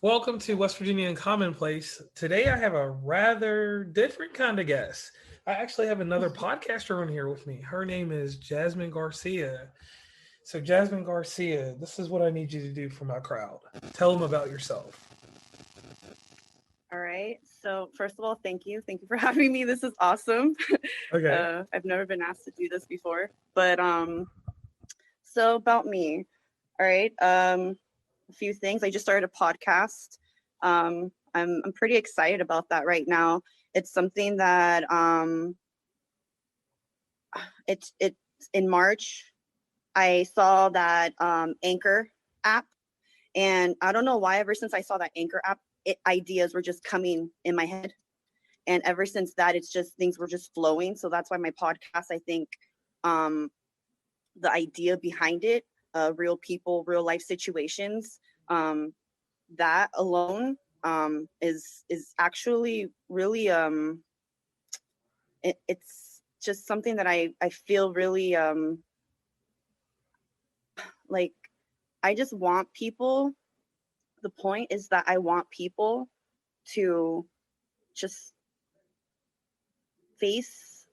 Welcome to West Virginia Uncommonplace. Today I have a rather different kind of guest. I actually have another podcaster on here with me. Her name is Jasmine Garcia. So, Jasmine Garcia, this is what I need you to do for my crowd. Tell them about yourself. All right. So first of all, thank you. Thank you for having me. This is awesome. Okay. I've never been asked to do this before. But so about me. All right. A few things. I just started a podcast. I'm pretty excited about that right now. It's something that it's in March. I saw that Anchor app, and I don't know why. Ever since I saw that Anchor app, ideas were just coming in my head. And ever since that, it's just things were just flowing. So that's why my podcast, I think, um, the idea behind it, real people, real life situations, um, that alone is actually really it's just something that I feel really like I just want people. The point is that I want people to just face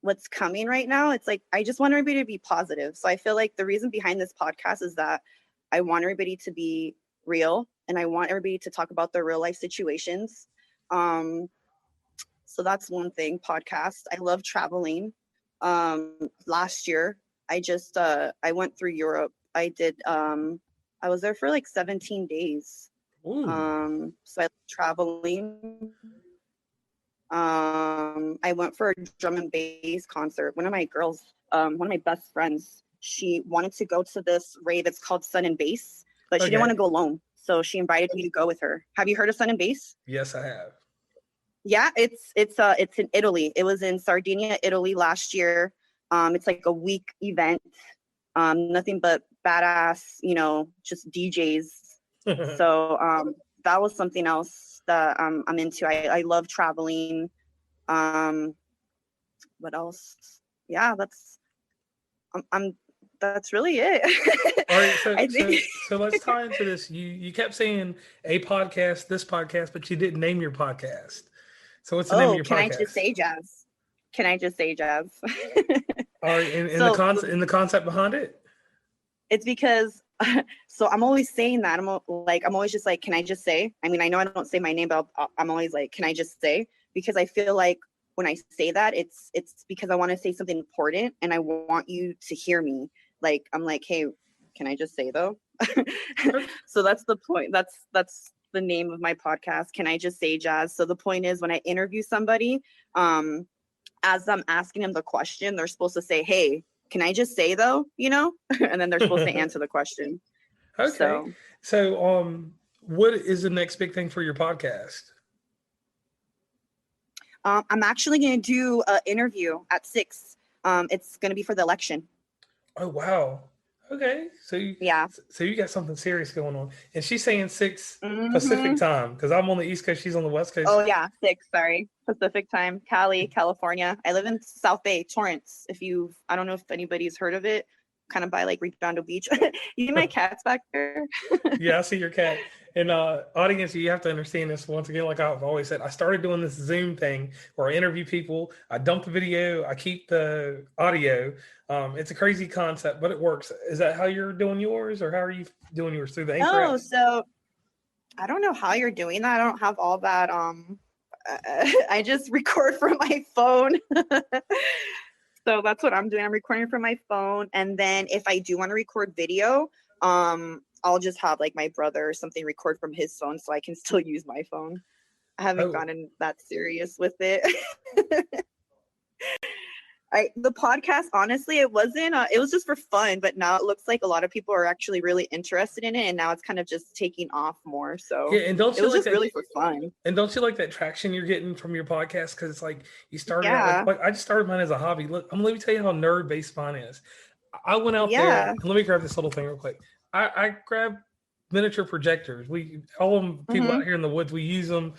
what's coming right now. It's like I just want everybody to be positive. So I feel like the reason behind this podcast is that I want everybody to be real and I want everybody to talk about their real life situations. Um, so that's one thing, podcast. I love traveling. Last year I went through Europe. I was there for like 17 days. Ooh. So I love traveling. I went for a drum and bass concert. One of my best friends, she wanted to go to this rave. It's called Sun and Bass, but she didn't want Okay. to go alone. So she invited me to go with her. Have you heard of Sun and Bass? Yes, I have. Yeah, it's in Italy. It was in Sardinia, Italy last year. It's like a week event. Nothing but badass, just DJs. So that was something else that I'm into. I love traveling. Um, what else? Yeah, I'm that's really it. All right, so I think. so so let's tie into this. You kept saying a podcast, this podcast, but you didn't name your podcast. So what's the name of Oh, your can I just podcast? say jazz? Can I just say jazz? All right, in the So concept behind it. it's because so I'm always saying that I'm always just like, can I just say? I mean, I know I don't say my name, but I'm always like, can I just say? Because I feel like when I say that, it's because I want to say something important and I want you to hear me. Like I'm like, hey, can I just say though? Okay. So that's the point. That's the name of my podcast. Can I just say jazz? So the point is when I interview somebody, um, as I'm asking them the question, they're supposed to say, hey, can I just say though, and then they're supposed to answer the question. Okay. So So, what is the next big thing for your podcast? I'm actually going to do an interview at 6. It's going to be for the election. Oh wow. Okay. Yeah. So you got something serious going on, and she's saying 6 Pacific Hmm. time because I'm on the East Coast, she's on the West Coast. Oh, yeah. 6, sorry. Pacific time, Cali, California. I live in South Bay, Torrance. I don't know if anybody's heard of it, kind of by like Redondo Beach. You see my cats back there? Yeah, I see your cat. And audience, you have to understand this once again. Like I've always said, I started doing this Zoom thing where I interview people. I dump the video, I keep the audio. It's a crazy concept, but it works. Is that how you're doing yours, or how are you doing yours through the Anchor No, app? so I don't know how you're doing that. I don't have all that. I just record from my phone. So that's what I'm doing. I'm recording from my phone. And then if I do want to record video, I'll just have like my brother or something record from his phone so I can still use my phone. I haven't Oh, gotten that serious with it. The podcast, honestly, it was just for fun, but now it looks like a lot of people are actually really interested in it. And now it's kind of just taking off more. yeah. So And don't it you was like just that? really for fun. And don't you like that traction you're getting from your podcast? Because it's like you started out Yeah. like I just started mine as a hobby. Look, let me tell you how nerd based mine is. I went out there Yeah. and let me grab this little thing real quick. I grabbed miniature projectors. We all of them people Hmm. out here in the woods. We use them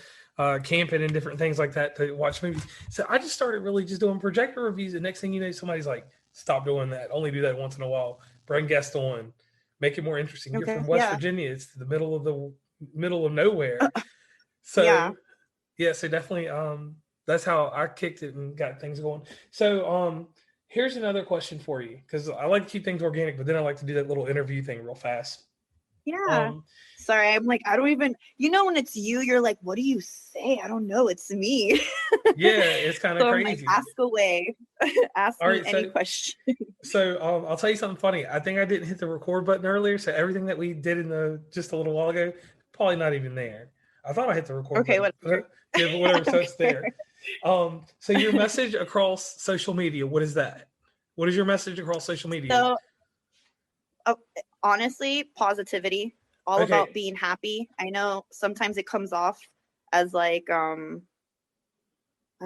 camping and different things like that to watch movies. So I just started really just doing projector reviews. And next thing you know, somebody's like, "Stop doing that. Only do that once in a while. Bring guests on." Make it more interesting. You're Okay. from West Yeah. Virginia. It's the middle of nowhere. Yeah. So yeah, so definitely that's how I kicked it and got things going. So here's another question for you, because I like to keep things organic, but then I like to do that little interview thing real fast. Yeah. Um Sorry, I'm like, I don't even, when it's you, you're like, what do you say? I don't know. It's me. yeah, it's kind of So I'm like, crazy. ask away. Ask All me right, any so question. I'll tell you something funny. I think I didn't hit the record button earlier, so everything that we did in the just a little while ago, probably not even there. I thought I hit the record Okay, button, whatever. yeah, but whatever. I So don't it's care. there. So your message across social media, what is that? What is your message across social media? So uh, honestly, positivity, all Okay, about being happy. I know sometimes it comes off as like, I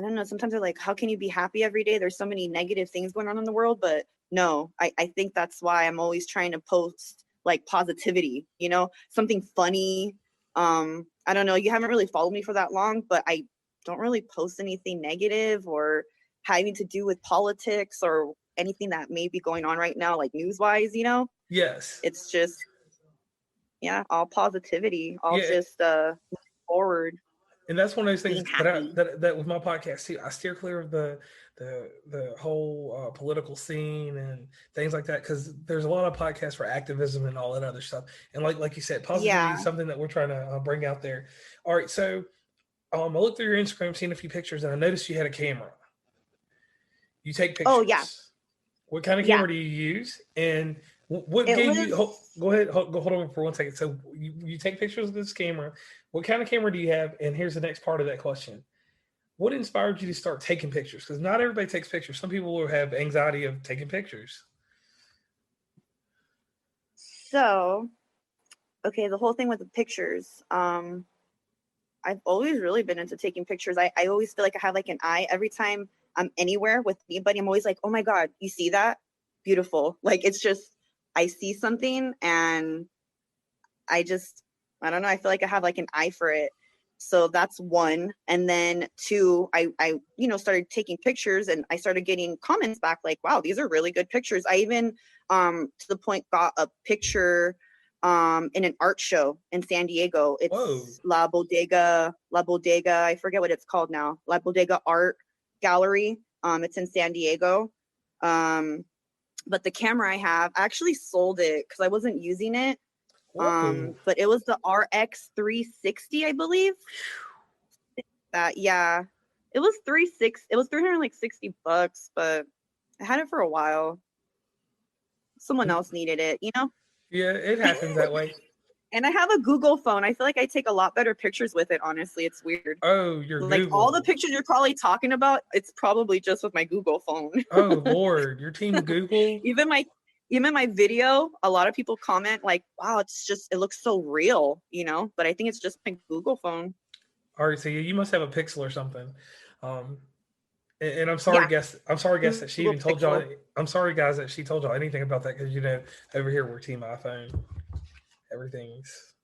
don't know, sometimes they're like, how can you be happy every day? There's so many negative things going on in the world. But no, I think that's why I'm always trying to post like positivity, something funny. I don't know, you haven't really followed me for that long, but I don't really post anything negative or having to do with politics or anything that may be going on right now, like news wise. yes, It's just, yeah, all positivity, all yeah, just forward, and that's one of those things being that happy. that with my podcast too. I steer clear of the whole political scene and things like that, because there's a lot of podcasts for activism and all that other stuff. And like you said, positivity Yeah. is something that we're trying to bring out there. All right, so I looked through your Instagram, seen a few pictures, and I noticed you had a camera. You take Oh yeah. pictures. What kind of Yeah. camera do you use? And what It gave you? was Go ahead. Hold on for one second. So you take pictures with this camera. What kind of camera do you have? And here's the next part of that question: what inspired you to start taking pictures? Because not everybody takes pictures. Some people will have anxiety of taking pictures. so okay, the whole thing with the pictures. I've always really been into taking pictures. I always feel like I have like an eye every time I'm anywhere with anybody. I'm always like, oh my God, you see that? Beautiful. Like it's just I see something and I just I don't know, I feel like I have like an eye for it. So that's one. And then two, I started taking pictures and I started getting comments back like, wow, these are really good pictures. I even to the point got a picture in an art show in San Diego. Whoa. It's La Bodega, I forget what it's called now. La Bodega Art Gallery. It's in San Diego. But the camera I have, I actually sold it because I wasn't using it. Whoa. But it was the RX 360, I believe. Yeah, it was 360. It was $360, but I had it for a while. Someone else needed it. Yeah, it happens that way. And I have a Google phone. I feel like I take a lot better pictures with it. Honestly, it's weird. Oh, your Like all the Google. pictures you're probably talking about, it's probably just with my Google phone. Oh Lord, your team Google. even my even my video, a lot of people comment like, wow, it looks so real. But I think it's just my Google phone. All right, so you must have a Pixel or something. Um, and I'm sorry, Yeah, guess. I'm sorry, guess that she Google even told y'all. Pixel. I'm sorry, guys, that she told y'all anything about that, because over here we're Team iPhone. Everything's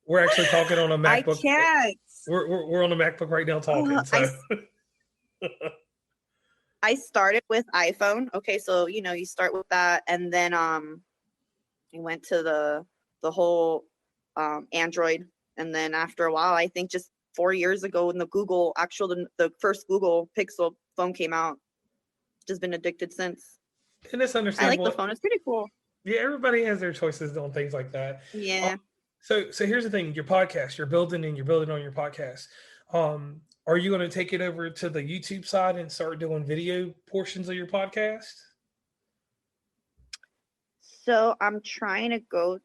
we're actually talking on a I MacBook. can't. We're on a MacBook right now talking. So I started with iPhone. Okay, so you start with that, and then I went to the whole Android, and then after a while, I think just 4 years ago, when the first Google Pixel phone came out, just been addicted since. and it's I like the understandable. phone; it's pretty cool. Yeah, everybody has their choices on things like that. Yeah. So here's the thing: your podcast, you're building on your podcast. Are you going to take it over to the YouTube side and start doing video portions of your podcast? So I'm trying to go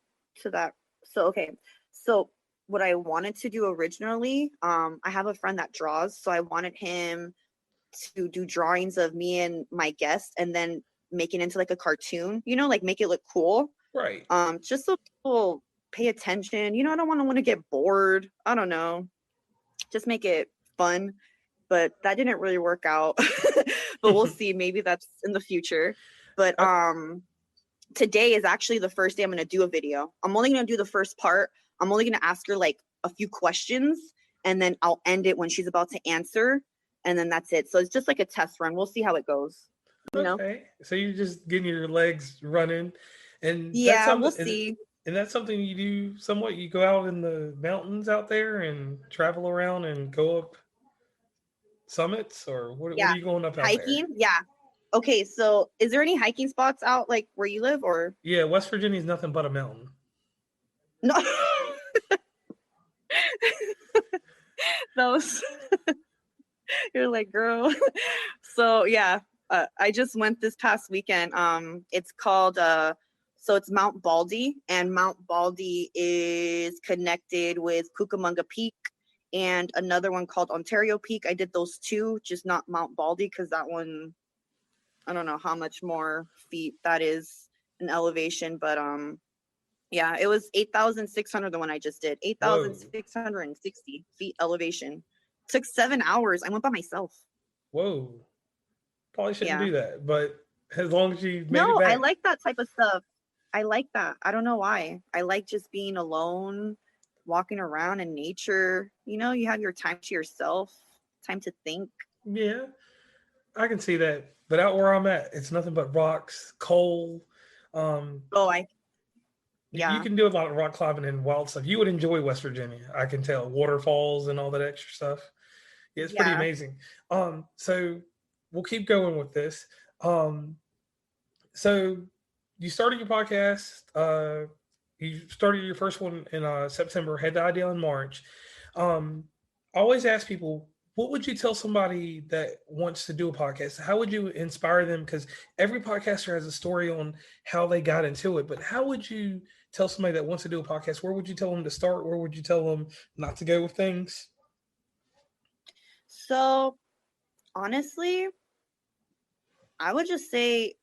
to that. So okay, so what I wanted to do originally, I have a friend that draws, so I wanted him to do drawings of me and my guest, and then make it into like a cartoon. Like make it look cool. Right. Just so people pay attention. I don't want to get bored. I don't know. Just make it fun. But that didn't really work out. But we'll see. Maybe that's in the future. But today is actually the first day I'm going to do a video. I'm only going to do the first part. I'm only going to ask her like a few questions, and then I'll end it when she's about to answer. And then that's it. So it's just like a test run. We'll see how it goes. you know? Okay, so you're just getting your legs running, and that's Yeah, something. we'll see. And that's something you do somewhat. You go out in the mountains out there and travel around and go up summits, or what Yeah. are you going up out there? Hiking? Yeah. Okay, so is there any hiking spots out like where you live or Yeah, West Virginia is nothing but a mountain. no? Those you're like, girl. So yeah, I just went this past weekend. It's called so it's Mount Baldy, and Mount Baldy is connected with Cucamonga Peak and another one called Ontario Peak. I did those two, just not Mount Baldy because that one I don't know how much more feet that is in elevation, but yeah, it was 8,600 the one I just did. Whoa, 8,660 feet elevation. Took 7 hours. I went by myself. whoa! Probably shouldn't Yeah. do that, but as long as you made it No, I back, like that type of stuff. I like that. I don't know why. I like just being alone, walking around in nature. You know, you have your time to yourself, time to think. yeah, I can see that. But out where I'm at, it's nothing but rocks, coal. Um, Oh, you yeah. can do a lot of rock climbing and wild stuff. You would enjoy West Virginia, I can tell. Waterfalls and all that extra stuff. Yeah, it's pretty Yeah. amazing. So we'll keep going with this. Um, so you started your podcast. You started your first one in September. Had the idea in March. I always ask people, what would you tell somebody that wants to do a podcast? How would you inspire them? Because every podcaster has a story on how they got into it. But how would you tell somebody that wants to do a podcast? Where would you tell them to start? Where would you tell them not to go with things? So honestly, I would just say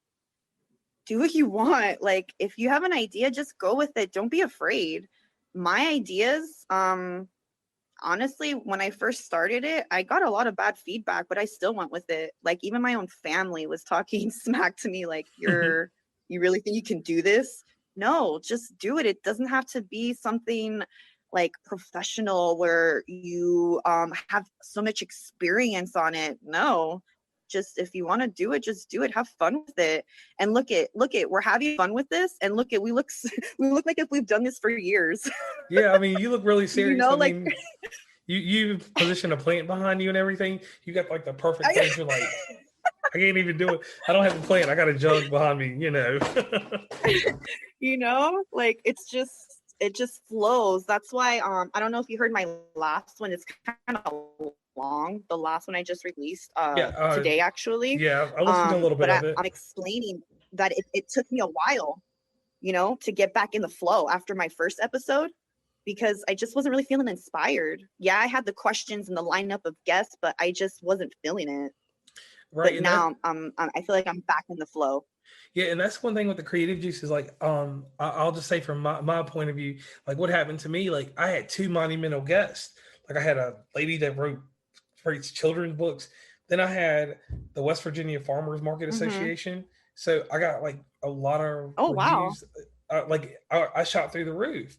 do what you want. Like if you have an idea, just go with it. Don't be afraid. My ideas, honestly, when I first started it, I got a lot of bad feedback, but I still went with it. Like even my own family was talking smack to me like you really think you can do this? No, just do it. It doesn't have to be something like professional where you have so much experience on it. No, just if you want to do it, just do it. Have fun with it. And look at we're having fun with this, and look at we look we look like if we've done this for years. Yeah, I mean, you look really You serious. know, I like mean, you position a plant behind you and everything. You got like the perfect I, place. You're like, I can't even do it. I don't have a plant. I got a jug behind me. You know. you know, like it just flows. That's why I don't know if you heard my last one. It's kind of long. The last one I just released Yeah. today actually. Yeah. I listened to a little bit But of it. I'm explaining that it took me a while, you know, to get back in the flow after my first episode because I just wasn't really feeling inspired. Yeah, I had the questions and the lineup of guests, but I just wasn't feeling it. Right. But And that, now I feel like I'm back in the flow. yeah, and that's one thing with the creative juice is like, I'll just say from my point of view, like what happened to me, like I had two monumental guests. Like I had a lady that writes children's books. Then I had the West Virginia Farmers Market Hmm. Association. So I got like a lot of Oh wow. reviews. I shot through the roof,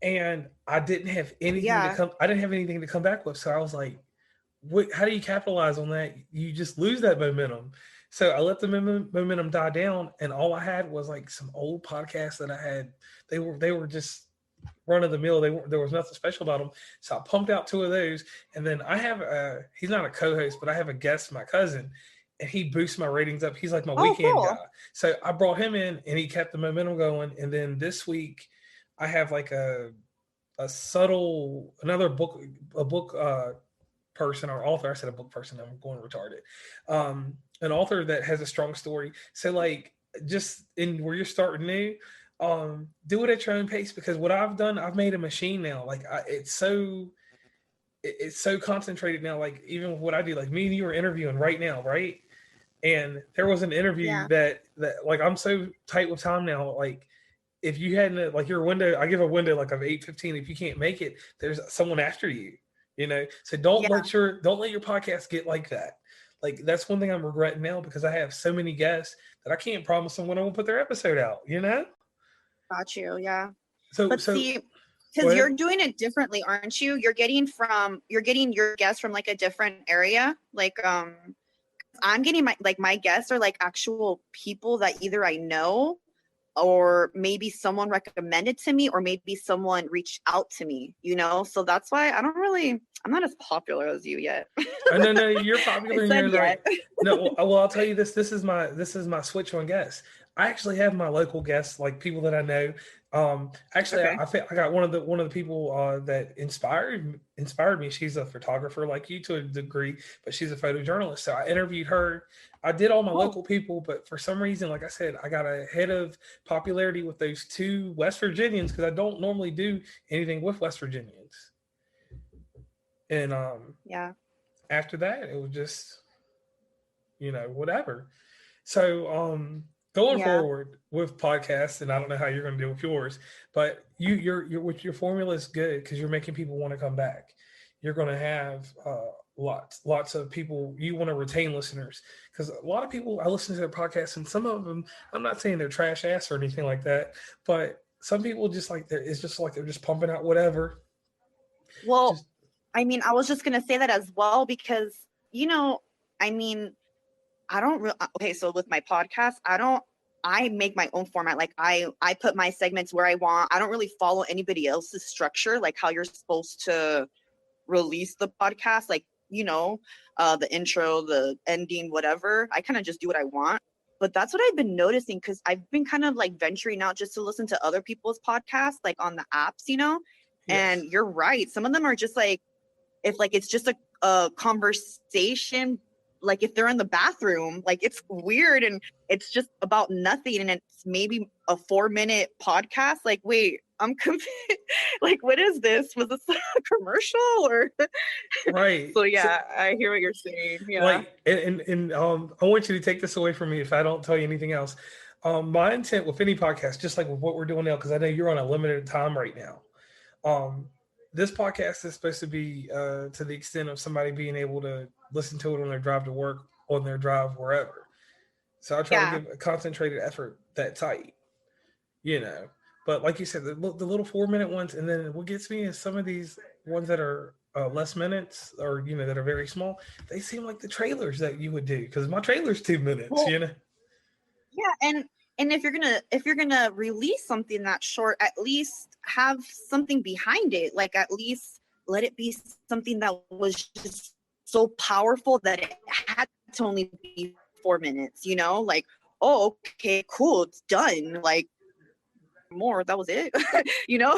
and I didn't have anything to Yeah. come. I didn't have anything to come back with. So I was like, what, how do you capitalize on that? You just lose that momentum. So I let the momentum die down, and all I had was like some old podcasts that I had. They were just run of the mill. There was nothing special about them. So I pumped out two of those, and then I have he's not a co-host, but I have a guest, my cousin, and he boosts my ratings up. He's like my Oh weekend guy. cool. So I brought him in, and he kept the momentum going. And then this week, I have like a subtle another book a book person or author. I said a book person. I'm going retarded. An author that has a strong story. So like just in where you're starting new, do it at your own pace because what I've done, I've made a machine now. Like it's so concentrated now. Like even with what I do, like me and you are interviewing right now, right? And there was an interview Yeah. that like I'm so tight with time now. Like if you hadn't like your window, I give a window like of 8:15. If you can't make it, there's someone after you. You know, so Yeah. don't let your podcast get like that. Like that's one thing I'm regretting now because I have so many guests that I can't promise them when I will put their episode out. You know, Got you. Yeah. so But so see, go because ahead. you're doing it differently, aren't you? You're getting your guests from like a different area. Like I'm getting my guests are like actual people that either I know or maybe someone recommended to me or maybe someone reached out to me, so that's why I'm not as popular as you yet. Oh, no, you're I popular in your said own right. yet. No, well, I'll tell you this. This is my switch on guests. I actually have my local guests, like people that I know. Actually, Okay. I got one of the people that inspired me. She's a photographer like you to a degree, but she's a photojournalist. So I interviewed her. I did all my Oh, local people, but for some reason, like I said, I got ahead of popularity with those two West Virginians because I don't normally do anything with West Virginians. And yeah. after that, it was just whatever. So going Yeah. forward with podcasts, and I don't know how you're going to deal with yours, but your with your formula is good because you're making people want to come back. You're going to have lots of people. You want to retain listeners because a lot of people I listen to their podcasts, and some of them I'm not saying they're trash ass or anything like that, but some people just like it's just like they're just pumping out whatever. Well, Just I mean, I was just gonna say that as well because I mean, I don't really. Okay, so with my podcast, I make my own format. Like I put my segments where I want. I don't really follow anybody else's structure, like how you're supposed to release the podcast. Like the intro, the ending, whatever. I kind of just do what I want. But that's what I've been noticing because I've been kind of like venturing out just to listen to other people's podcasts, like on the apps. yes, And you're right. Some of them are just like if like it's just a conversation, like if they're in the bathroom, like it's weird and it's just about nothing and it's maybe a 4-minute podcast. Like, wait, I'm confused. Like, what is this? Was this a commercial or right. so So, yeah, I hear what you're saying. Yeah. like and I want you to take this away from me if I don't tell you anything else. My intent with any podcast, just like with what we're doing now, because I know you're on a limited time right now. Um, this podcast is supposed to be to the extent of somebody being able to listen to it on their drive to work, on their drive wherever. So I try to Yeah. give a concentrated effort that tight, you know. But like you said, the little 4-minute ones, and then what gets me is some of these ones that are less minutes or that are very small. They seem like the trailers that you would do because my trailer's 2 minutes. Well, yeah, and if you're gonna release something that short, at least have something behind it. Like at least let it be something that was just so powerful that it had to only be 4 minutes. Like, oh, okay, cool, it's done. Like more, that was it. you know.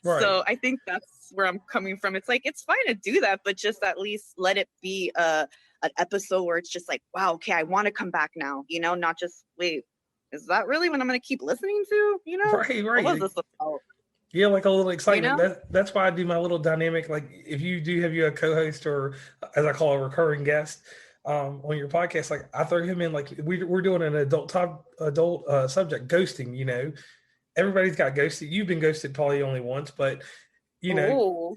Right. So I think that's where I'm coming from. It's like it's fine to do that, but just at least let it be an episode where it's just like, wow, okay, I want to come back now, not just wait, is that really what I'm gonna keep listening to? Right. What was Right. this about? Yeah, like a little You excitement. know? That's why I do my little dynamic. Like if you do have a co-host or as I call a recurring guest on your podcast, like I throw him in. Like we're doing an adult subject, ghosting. Everybody's got ghosted. You've been ghosted probably only once, but you know Oh,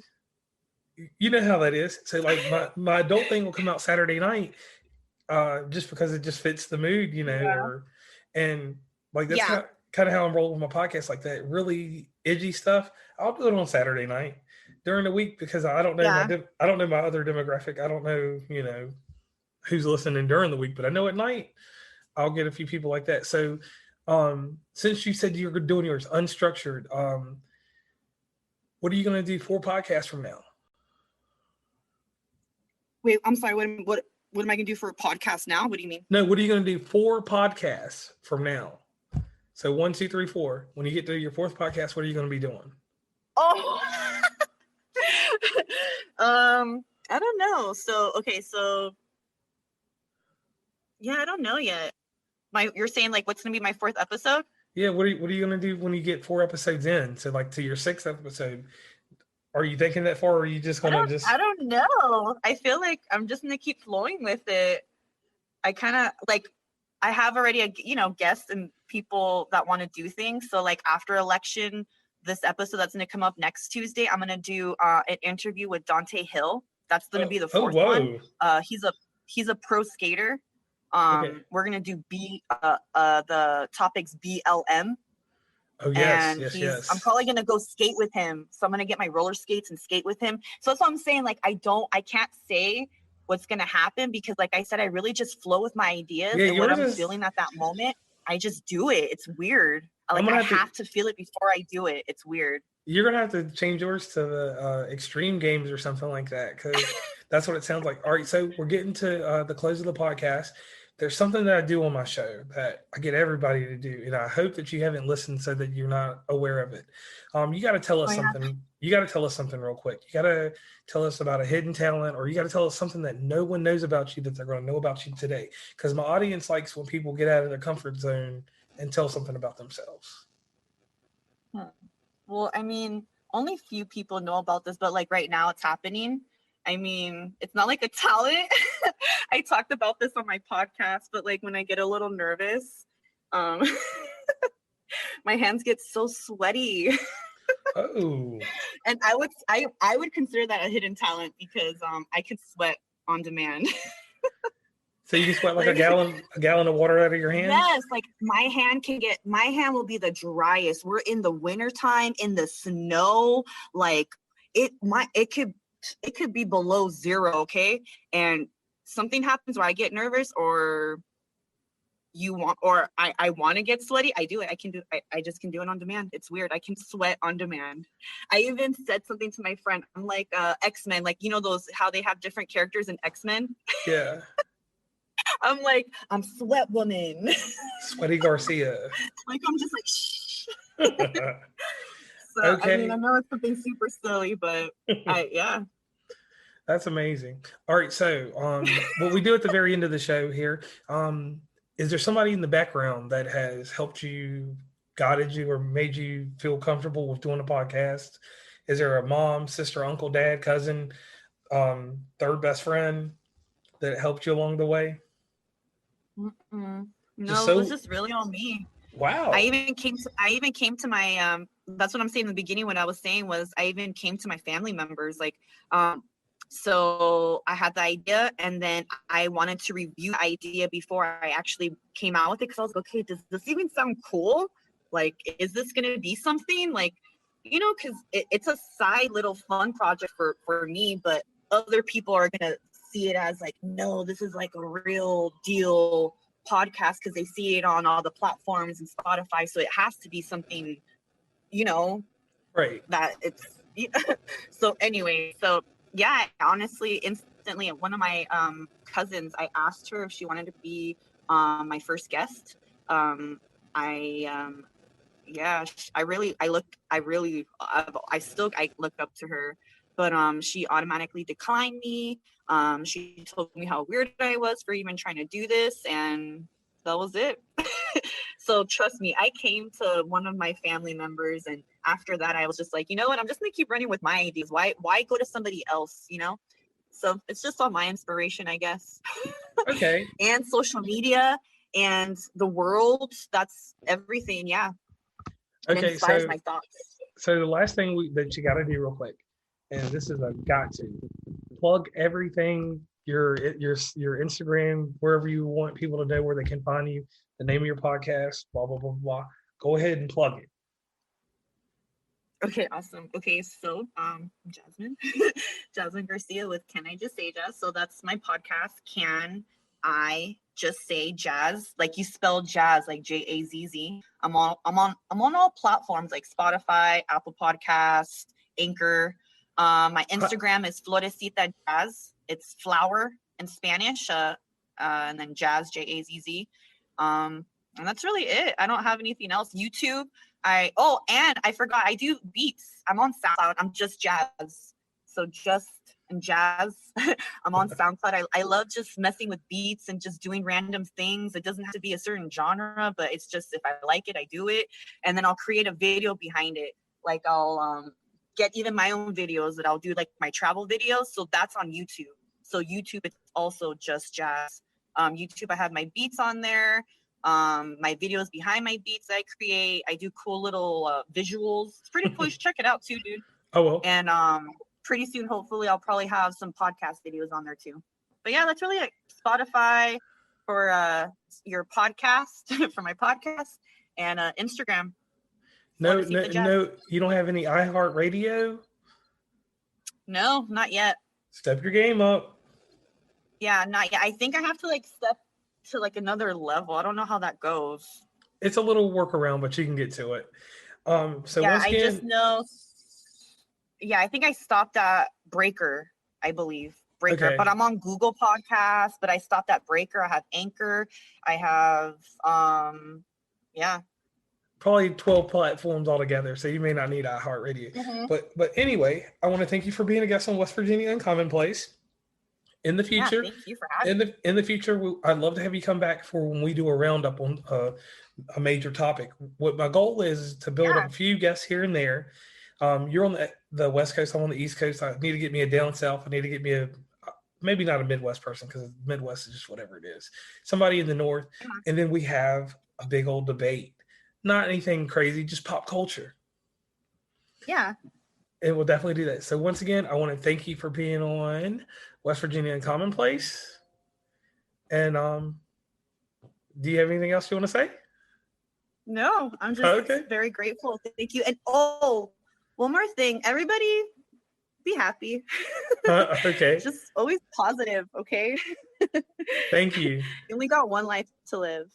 you know how that is. So like my adult thing will come out Saturday night, just because it just fits the mood, yeah, or and like that's yeah, kind of how I'm rolling with my podcast, like that really edgy stuff. I'll do it on Saturday night during the week because I don't know yeah, I don't know my other demographic. I don't know who's listening during the week, but I know at night I'll get a few people like that. So since you said you're doing yours unstructured, what are you going to do 4 podcasts from now? wait, I'm sorry, what am I gonna do for a podcast now? What do you mean? No, what are you going to do 4 podcasts from now? So 1, 2, 3, 4. When you get to your 4th podcast, what are you going to be doing? Oh. I don't know. So okay, so yeah, I don't know yet. You're saying like what's gonna be my 4th episode? Yeah, what are you going to do when you get 4 episodes in? So like to your 6th episode, are you thinking that far, or are you just I going to don't just I don't know. I feel like I'm just gonna keep flowing with it. I kind of like I have already guests and people that want to do things. So like after election, this episode that's going to come up next Tuesday, I'm going to do an interview with Dante Hill. That's going to be the oh 4th one. whoa He's a pro skater. okay We're going to do the topics BLM. oh yes And yes I'm yes probably gonna go skate with him. So I'm gonna get my roller skates and skate with him. So that's what I'm saying. Like I can't say what's going to happen, because like I said, I really just flow with my ideas, Yeah, and what yours I'm is. feeling at that moment, I just do it. It's weird. I'm Like gonna I have to. have to feel it before I do it. It's weird. You're gonna have to change yours to the extreme games or something like that, because that's what it sounds like. All right, so we're getting to the close of the podcast. There's something that I do on my show that I get everybody to do, and I hope that you haven't listened so that you're not aware of it. You got to tell Oh us yeah. something. You got to tell us something real quick. You got to tell us about a hidden talent, or you got to tell us something that no one knows about you that they're going to know about you today. Because my audience likes when people get out of their comfort zone and tell something about themselves. Hmm. Well, I mean, only few people know about this, but like right now it's happening. I mean, it's not like a talent. I talked about this on my podcast, but like when I get a little nervous, um, my hands get so sweaty. Oh. And I would consider that a hidden talent, because I could sweat on demand. So you can sweat like Like a gallon of water out of your hands? yes, like my hand will be the driest. We're in the winter time in the snow. Like it could be below zero, okay? And something happens where I get nervous, or I want to get sweaty, I do it. I just can do it on demand. It's weird. I can sweat on demand. I even said something to my friend. I'm like X-Men, like those how they have different characters in X-Men. Yeah. I'm like, I'm sweat woman. Sweaty Garcia. Like I'm just like shh. So I mean, I Okay. know it's something super silly, but yeah. That's amazing. All right. So, what we do at the very end of the show here, is there somebody in the background that has helped you, guided you, or made you feel comfortable with doing a podcast? Is there a mom, sister, uncle, dad, cousin, third best friend that helped you along the way? Mm-mm. Just No, it was so, just really on me. wow. I even came to my that's what I'm saying in the beginning. What I was saying was I even came to my family members, like so I had the idea, and then I wanted to review the idea before I actually came out with it, because I was like, okay, does this even sound cool? Like, is this gonna be something like, because it's a side little fun project for me, but other people are gonna see it as like, no, this is like a real deal podcast, because they see it on all the platforms and Spotify. So it has to be something, you know, Right. that it's so anyway, so yeah, honestly, instantly one of my cousins, I asked her if she wanted to be my first guest. I yeah, I look up to her, but she automatically declined me. She told me how weird I was for even trying to do this, and that was it. So trust me, I came to one of my family members, and after that I was just like, you know what, I'm just gonna keep running with my ideas. Why go to somebody else, so it's just all my inspiration, I guess. Okay. And social media and the world, that's everything. Yeah, it Okay. inspires So, my thoughts. the last thing that you got to do real quick, and this is a got to plug everything, your Instagram, wherever you want people to know where they can find you, the name of your podcast, blah blah blah blah. Go ahead and plug it. Okay, awesome. Okay, so Jasmine, Jasmine Garcia with Can I Just Say Jazz? So that's my podcast. Can I Just Say Jazz? Like you spell jazz, like JAZZ. I'm on all platforms like Spotify, Apple Podcasts, Anchor. My Huh. Instagram is Florecita Jazz. It's flower in Spanish, and then jazz, JAZZ. And that's really it. I don't have anything else. YouTube. And I forgot, I do beats. I'm on SoundCloud. I'm just jazz. So just and jazz. I'm on SoundCloud. I love just messing with beats and just doing random things. It doesn't have to be a certain genre, but it's just if I like it, I do it. And then I'll create a video behind it. Like I'll get even my own videos that I'll do, like my travel videos. So that's on YouTube. So YouTube, it's also just jazz. YouTube, I have my beats on there. My videos behind my beats I create. I do cool little visuals. It's pretty cool. You should check it out too, dude. Oh well. And pretty soon, hopefully, I'll probably have some podcast videos on there too. But yeah, that's really it. Spotify for your podcast, for my podcast, and Instagram. No, Florecita no, Jazz. no. You don't have any iHeartRadio? No, not yet. Step your game up. Yeah, not yet. I think I have to like step to like another level. I don't know how that goes. It's a little workaround, but you can get to it. So Yeah, once I just again, know. Yeah, I think I stopped at Breaker, I believe. Breaker, but okay, I'm on Google Podcasts, but I stopped at Breaker. I have Anchor. I have yeah. probably 12 platforms altogether, so you may not need iHeartRadio. Hmm. But anyway, I want to thank you for being a guest on West Virginia Uncommonplace. In the Yeah, future, thank you for having me. in the future, I'd love to have you come back for when we do a roundup on a major topic. What my goal is to build up Yeah. a few guests here and there. You're on the West Coast. I'm on the East Coast. I need to get me a down south. I need to get me a maybe not a Midwest person because Midwest is just whatever it is. Somebody in the North, and then we have a big old debate. Not anything crazy, just pop culture. Yeah. And we'll definitely do that. So once again, I want to thank you for being on West Virginia Uncommonplace. And do you have anything else you want to say? No, I'm just Okay. very grateful. Thank you. And oh, one more thing. Everybody be happy. Okay. Just always positive, okay? Thank you. You only got one life to live.